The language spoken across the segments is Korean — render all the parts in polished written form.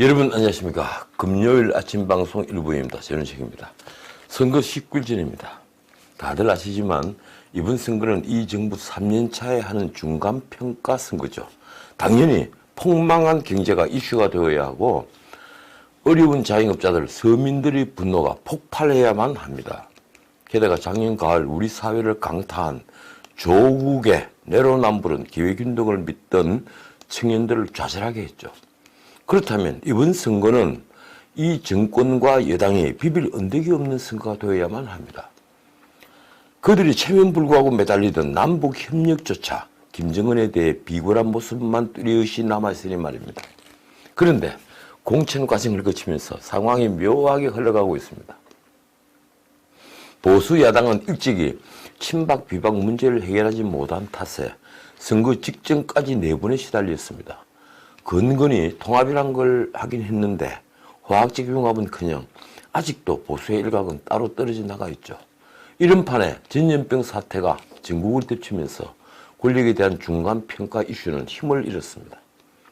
여러분 안녕하십니까. 금요일 아침 방송 일부입니다. 전원식입니다. 선거 19일 전입니다. 다들 아시지만 이번 선거는 이 정부 3년차에 하는 중간평가 선거죠. 당연히 폭망한 경제가 이슈가 되어야 하고 어려운 자영업자들, 서민들의 분노가 폭발해야만 합니다. 게다가 작년 가을 우리 사회를 강타한 조국의 내로남불은 기회균등을 믿던 청년들을 좌절하게 했죠. 그렇다면 이번 선거는 이 정권과 여당의 비빌 언덕이 없는 선거가 되어야만 합니다. 그들이 체면불구하고 매달리던 남북협력조차 김정은에 대해 비굴한 모습만 뚜렷이 남아있으니 말입니다. 그런데 공천 과정을 거치면서 상황이 묘하게 흘러가고 있습니다. 보수 야당은 일찍이 친박 비박 문제를 해결하지 못한 탓에 선거 직전까지 내분에 시달렸습니다. 근근히 통합이란 걸 하긴 했는데 화학적 융합은커녕 아직도 보수의 일각은 따로 떨어져 나가 있죠. 이런 판에 전염병 사태가 전국을 덮치면서 권력에 대한 중간평가 이슈는 힘을 잃었습니다.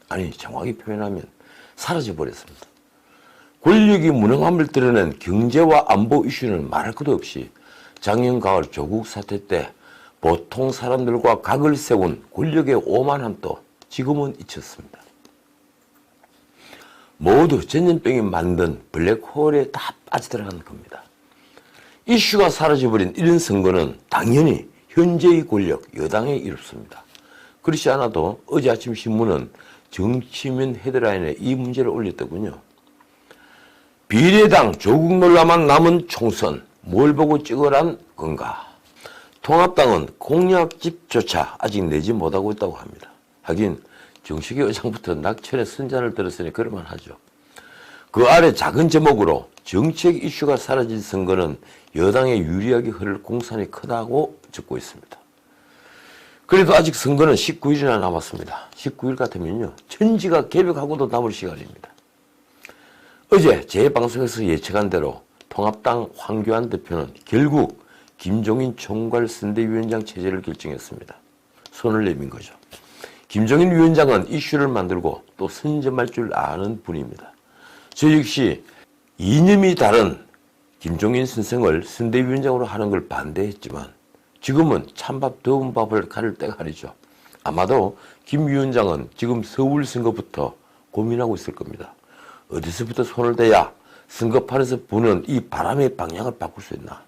아니 정확히 표현하면 사라져버렸습니다. 권력이 무능함을 드러낸 경제와 안보 이슈는 말할 것도 없이 작년 가을 조국 사태 때 보통 사람들과 각을 세운 권력의 오만함도 지금은 잊혔습니다. 모두 전염병이 만든 블랙홀에 다 빠져들어가는 겁니다. 이슈가 사라져버린 이런 선거는 당연히 현재의 권력, 여당에 이롭습니다. 그렇지 않아도 어제 아침 신문은 정치면 헤드라인에 이 문제를 올렸더군요. 비례당 조국 논란만 남은 총선, 뭘 보고 찍으란 건가? 통합당은 공약집조차 아직 내지 못하고 있다고 합니다. 하긴 정식의 의장부터 낙천의 선잔을 들었으니 그럴만 하죠. 그 아래 작은 제목으로 정책 이슈가 사라진 선거는 여당에 유리하게 흐를 공산이 크다고 적고 있습니다. 그래도 아직 선거는 19일이나 남았습니다. 19일 같으면요 천지가 개벽하고도 남을 시간입니다. 어제 제 방송에서 예측한 대로 통합당 황교안 대표는 결국 김종인 총괄 선대위원장 체제를 결정했습니다. 손을 내민 거죠. 김종인 위원장은 이슈를 만들고 또 선점할 줄 아는 분입니다. 저 역시 이념이 다른 김종인 선생을 선대위원장으로 하는 걸 반대했지만 지금은 찬밥 더운 밥을 가릴 때가 아니죠. 아마도 김 위원장은 지금 서울 선거부터 고민하고 있을 겁니다. 어디서부터 손을 대야 선거판에서 부는 이 바람의 방향을 바꿀 수 있나.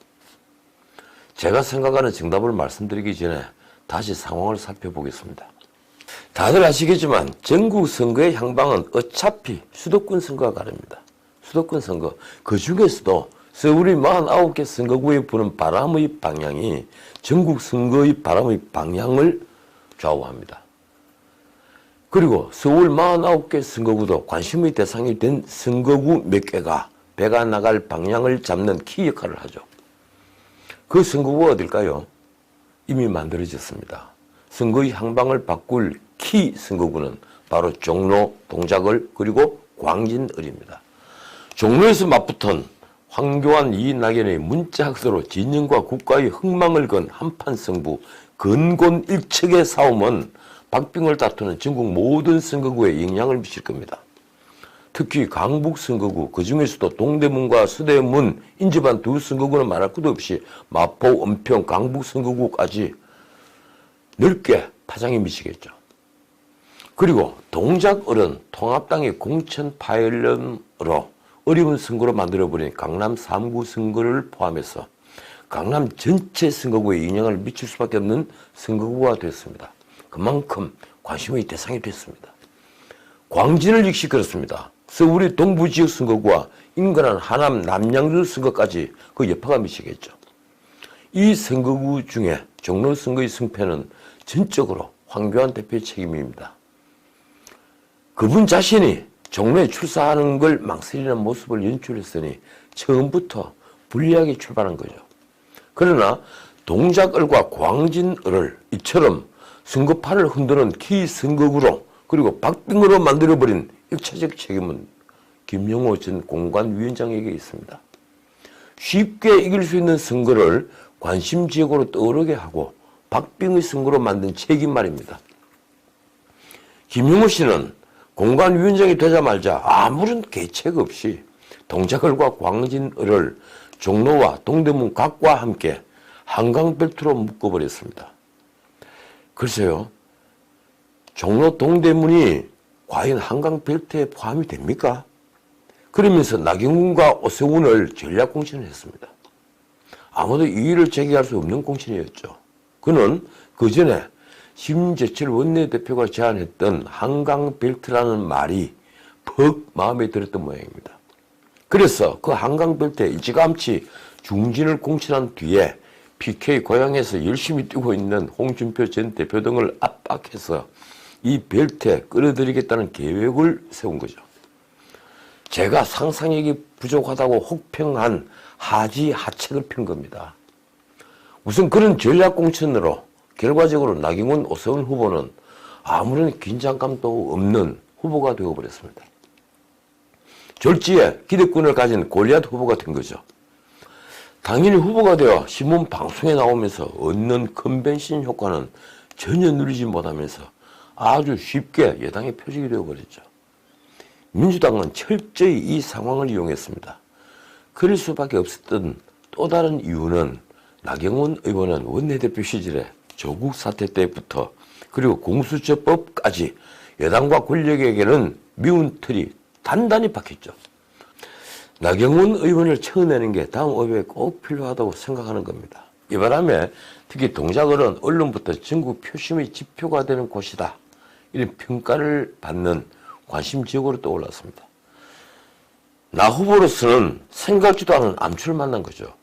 제가 생각하는 정답을 말씀드리기 전에 다시 상황을 살펴보겠습니다. 다들 아시겠지만 전국 선거의 향방은 어차피 수도권 선거가 가릅니다. 수도권 선거. 그 중에서도 서울이 49개 선거구에 부는 바람의 방향이 전국 선거의 바람의 방향을 좌우합니다. 그리고 서울 49개 선거구도 관심의 대상이 된 선거구 몇 개가 배가 나갈 방향을 잡는 키 역할을 하죠. 그 선거구가 어딜까요? 이미 만들어졌습니다. 선거의 향방을 바꿀 키 선거구는 바로 종로, 동작을 그리고 광진을입니다. 종로에서 맞붙은 황교안 이낙연의 문자 그대로 진영과 국가의 흥망을 건 한판 승부, 근곤일척의 싸움은 박빙을 다투는 전국 모든 선거구에 영향을 미칠 겁니다. 특히 강북 선거구, 그 중에서도 동대문과 서대문, 인접한 두 선거구는 말할 것도 없이 마포, 은평, 강북 선거구까지 넓게 파장이 미치겠죠. 그리고 동작을은 통합당의 공천 파열음으로 어려운 선거로 만들어버린 강남 3구 선거를 포함해서 강남 전체 선거구에 영향을 미칠 수밖에 없는 선거구가 됐습니다. 그만큼 관심의 대상이 됐습니다. 광진을 역시 그렇습니다. 서울의 동부지역 선거구와 인근한 하남 남양주 선거까지 그 여파가 미치겠죠. 이 선거구 중에 종로 선거의 승패는 전적으로 황교안 대표의 책임입니다. 그분 자신이 종로에 출사하는 걸 망설이는 모습을 연출했으니 처음부터 불리하게 출발한 거죠. 그러나 동작을과 광진을을 이처럼 선거판을 흔드는 키 선거구로 그리고 박빙으로 만들어버린 일차적 책임은 김영호 전 공관위원장에게 있습니다. 쉽게 이길 수 있는 선거를 관심지역으로 떠오르게 하고 박빙의 선거로 만든 책임 말입니다. 김영호 씨는 공관위원장이 되자마자 아무런 계책 없이 동작을과 광진을을 종로와 동대문 각과 함께 한강벨트로 묶어버렸습니다. 글쎄요, 종로 동대문이 과연 한강벨트에 포함이 됩니까? 그러면서 나경원과 오세훈을 전략공천을 했습니다. 아무도 이의를 제기할 수 없는 공천이었죠. 그는 그 전에 심재철 원내대표가 제안했던 한강벨트라는 말이 퍽 마음에 들었던 모양입니다. 그래서 그 한강벨트에 일찌감치 중진을 공천한 뒤에 PK 고향에서 열심히 뛰고 있는 홍준표 전 대표 등을 압박해서 이 벨트에 끌어들이겠다는 계획을 세운 거죠. 제가 상상력이 부족하다고 혹평한 하지하책을 핀 겁니다. 우선 그런 전략공천으로 결과적으로 나경원, 오세훈 후보는 아무런 긴장감도 없는 후보가 되어버렸습니다. 졸지에 기득권을 가진 골리앗 후보가 된 거죠. 당연히 후보가 되어 신문 방송에 나오면서 얻는 컨벤션 효과는 전혀 누리지 못하면서 아주 쉽게 여당의 표적이 되어버렸죠. 민주당은 철저히 이 상황을 이용했습니다. 그럴 수밖에 없었던 또 다른 이유는 나경원 의원은 원내대표 시절에 조국 사태 때부터 그리고 공수처법까지 여당과 권력에게는 미운 틀이 단단히 박혔죠. 나경원 의원을 쳐내는 게 다음 500에 꼭 필요하다고 생각하는 겁니다. 이 바람에 특히 동작을은 언론부터 전국 표심의 지표가 되는 곳이다, 이런 평가를 받는 관심 지역으로 떠올랐습니다. 나 후보로서는 생각지도 않은 암초를 만난 거죠.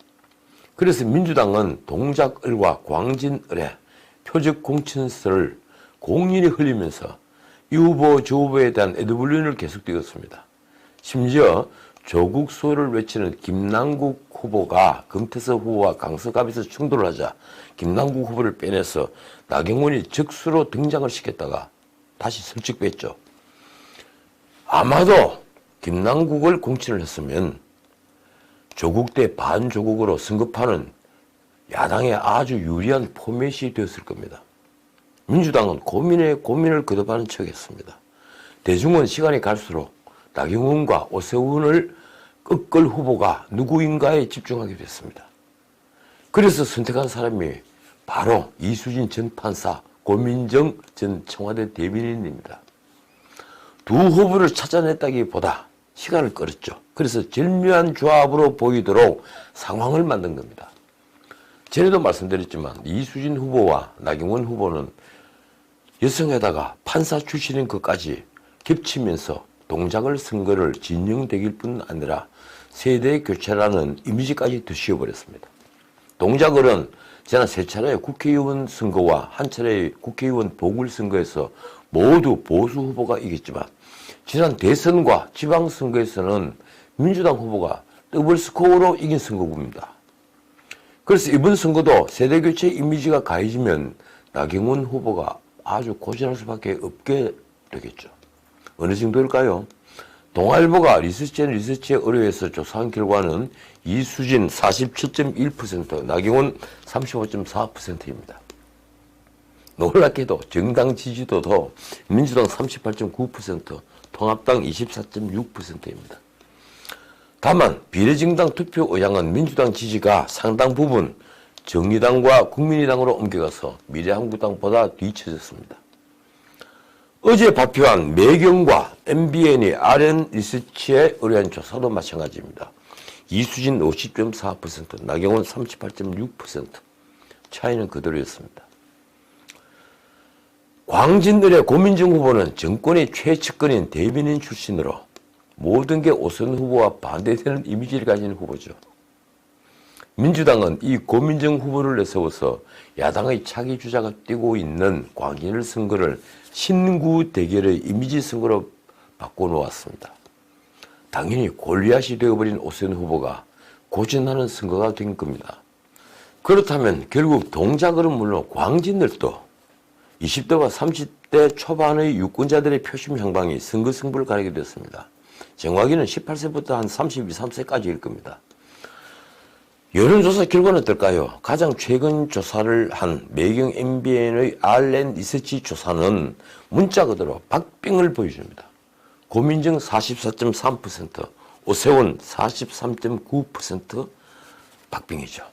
그래서 민주당은 동작을과 광진을의 표적 공천서를 공연히 흘리면서 이 후보 저 후보에 대한 에드블린을 계속 띄웠습니다. 심지어 조국 수호를 외치는 김남국 후보가 금태섭 후보와 강서갑에서 충돌을 하자 김남국 후보를 빼내서 나경원이 적수로 등장을 시켰다가 다시 슬쩍 뺐죠. 아마도 김남국을 공천을 했으면 조국 대 반조국으로 승급하는 야당에 아주 유리한 포맷이 되었을 겁니다. 민주당은 고민에 고민을 거듭하는 척했습니다. 대중은 시간이 갈수록 나경원과 오세훈을 꺾을 후보가 누구인가에 집중하게 됐습니다. 그래서 선택한 사람이 바로 이수진 전 판사, 고민정 전 청와대 대변인입니다. 두 후보를 찾아냈다기보다 시간을 끌었죠. 그래서 절묘한 조합으로 보이도록 상황을 만든 겁니다. 전에도 말씀드렸지만 이수진 후보와 나경원 후보는 여성에다가 판사 출신인 것까지 겹치면서 동작을 선거를 진영되길 뿐 아니라 세대 교체라는 이미지까지 드시어버렸습니다. 동작을은 지난 3차례 국회의원 선거와 한 차례 국회의원 보궐선거에서 모두 보수 후보가 이겼지만 지난 대선과 지방선거에서는 민주당 후보가 더블 스코어로 이긴 선거구입니다. 그래서 이번 선거도 세대교체 이미지가 가해지면 나경원 후보가 아주 고전할 수밖에 없게 되겠죠. 어느 정도일까요? 동아일보가 리서치에 의뢰해서 조사한 결과는 이수진 47.1%, 나경원 35.4%입니다. 놀랍게도 정당 지지도도 민주당 38.9%, 통합당 24.6%입니다. 다만 비례정당 투표 의향은 민주당 지지가 상당 부분 정의당과 국민의당으로 옮겨가서 미래한국당보다 뒤처졌습니다. 어제 발표한 매경과 MBN이 RN 리서치에 의뢰한 조사도 마찬가지입니다. 이수진 50.4%, 나경원 38.6%, 차이는 그대로였습니다. 광진을의 고민정 후보는 정권의 최측근인 대변인 출신으로 모든 게 오세훈 후보와 반대되는 이미지를 가진 후보죠. 민주당은 이 고민정 후보를 내세워서 야당의 차기 주자가 뛰고 있는 광진을 선거를 신구 대결의 이미지 선거로 바꿔놓았습니다. 당연히 골리앗이 되어버린 오세훈 후보가 고전하는 선거가 된 겁니다. 그렇다면 결국 동작을은 물론 광진을도 20대와 30대 초반의 유권자들의 표심 향방이 선거 승부를 가리게 됐습니다. 정확히는 18세부터 한 32, 3세까지일 겁니다. 여론조사 결과는 어떨까요? 가장 최근 조사를 한 매경 MBN의 RN 리서치 조사는 문자 그대로 박빙을 보여줍니다. 고민정 44.3%, 오세훈 43.9% 박빙이죠.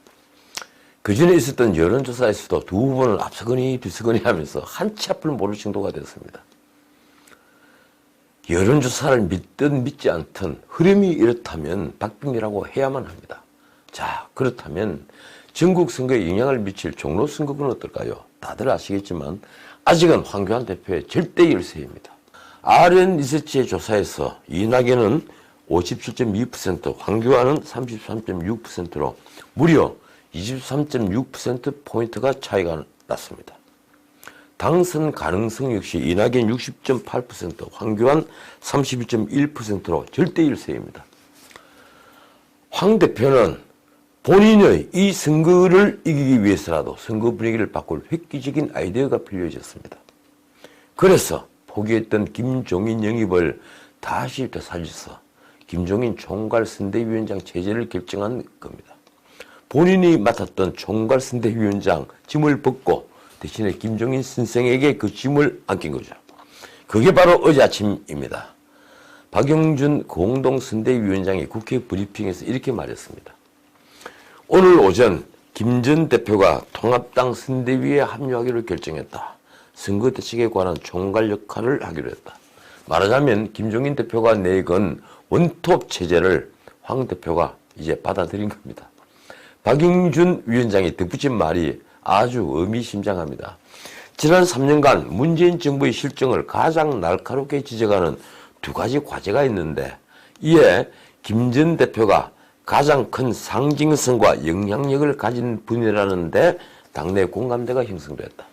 그 전에 있었던 여론조사에서도 두 후보는 앞서거니 뒤서거니 하면서 한치 앞을 모를 정도가 됐습니다. 여론조사를 믿든 믿지 않든 흐름이 이렇다면 박빙이라고 해야만 합니다. 자, 그렇다면 전국 선거에 영향을 미칠 종로 선거구는 어떨까요? 다들 아시겠지만 아직은 황교안 대표의 절대 열세입니다. RN 리서치의 조사에서 이낙연은 57.2%, 황교안은 33.6%로 무려 23.6%포인트가 차이가 났습니다. 당선 가능성 역시 이낙연 60.8%, 황교안 31.1%로 절대 일세입니다. 황 대표는 본인의 이 선거를 이기기 위해서라도 선거 분위기를 바꿀 획기적인 아이디어가 필요해졌습니다. 그래서 포기했던 김종인 영입을 다시 되살려서 김종인 총괄선대위원장 체제를 결정한 겁니다. 본인이 맡았던 총괄선대위원장 짐을 벗고 대신에 김종인 선생에게 그 짐을 안긴 거죠. 그게 바로 어제 아침입니다. 박영준 공동선대위원장이 국회 브리핑에서 이렇게 말했습니다. 오늘 오전 김 전 대표가 통합당 선대위에 합류하기로 결정했다. 선거 대책에 관한 총괄 역할을 하기로 했다. 말하자면 김종인 대표가 내건 원톱 체제를 황 대표가 이제 받아들인 겁니다. 박영준 위원장이 덧붙인 말이 아주 의미심장합니다. 지난 3년간 문재인 정부의 실정을 가장 날카롭게 지적하는 두 가지 과제가 있는데 이에 김 전 대표가 가장 큰 상징성과 영향력을 가진 분이라는데 당내 공감대가 형성됐다.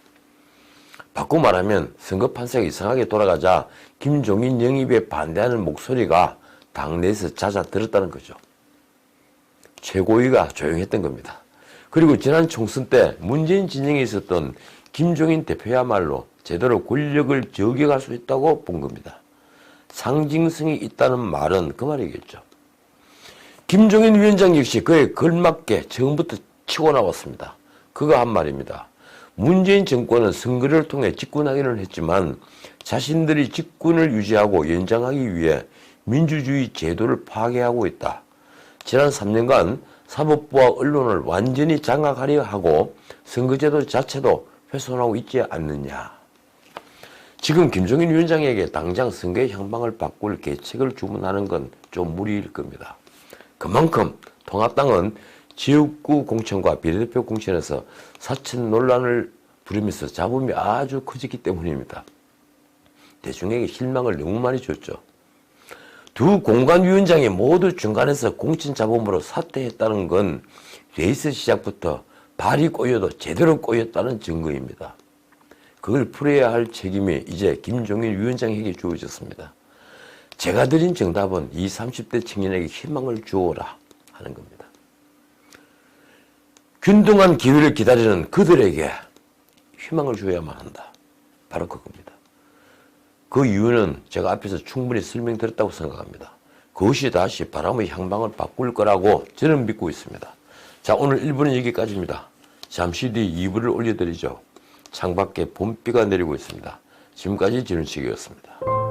바꿔 말하면 선거 판세가 이상하게 돌아가자 김종인 영입에 반대하는 목소리가 당내에서 잦아들었다는 거죠. 최고위가 조용했던 겁니다. 그리고 지난 총선 때 문재인 진영에 있었던 김종인 대표야말로 제대로 권력을 저격할 수 있다고 본 겁니다. 상징성이 있다는 말은 그 말이겠죠. 김종인 위원장 역시 그에 걸맞게 처음부터 치고 나왔습니다. 그가 한 말입니다. 문재인 정권은 선거를 통해 집권하기는 했지만 자신들이 집권을 유지하고 연장하기 위해 민주주의 제도를 파괴하고 있다. 지난 3년간 사법부와 언론을 완전히 장악하려 하고 선거제도 자체도 훼손하고 있지 않느냐. 지금 김종인 위원장에게 당장 선거의 향방을 바꿀 계책을 주문하는 건 좀 무리일 겁니다. 그만큼 통합당은 지역구 공천과 비례대표 공천에서 사천 논란을 부르면서 잡음이 아주 커졌기 때문입니다. 대중에게 실망을 너무 많이 줬죠. 두 공관위원장이 모두 중간에서 공천 잡음으로 사퇴했다는 건 레이스 시작부터 발이 꼬여도 제대로 꼬였다는 증거입니다. 그걸 풀어야 할 책임이 이제 김종인 위원장에게 주어졌습니다. 제가 드린 정답은 20, 30대 청년에게 희망을 주어라 하는 겁니다. 균등한 기회를 기다리는 그들에게 희망을 줘야만 한다. 바로 그겁니다. 그 이유는 제가 앞에서 충분히 설명드렸다고 생각합니다. 그것이 다시 바람의 향방을 바꿀 거라고 저는 믿고 있습니다. 자, 오늘 1부는 여기까지입니다. 잠시 뒤 2부를 올려드리죠. 창밖에 봄비가 내리고 있습니다. 지금까지 진훈식이었습니다.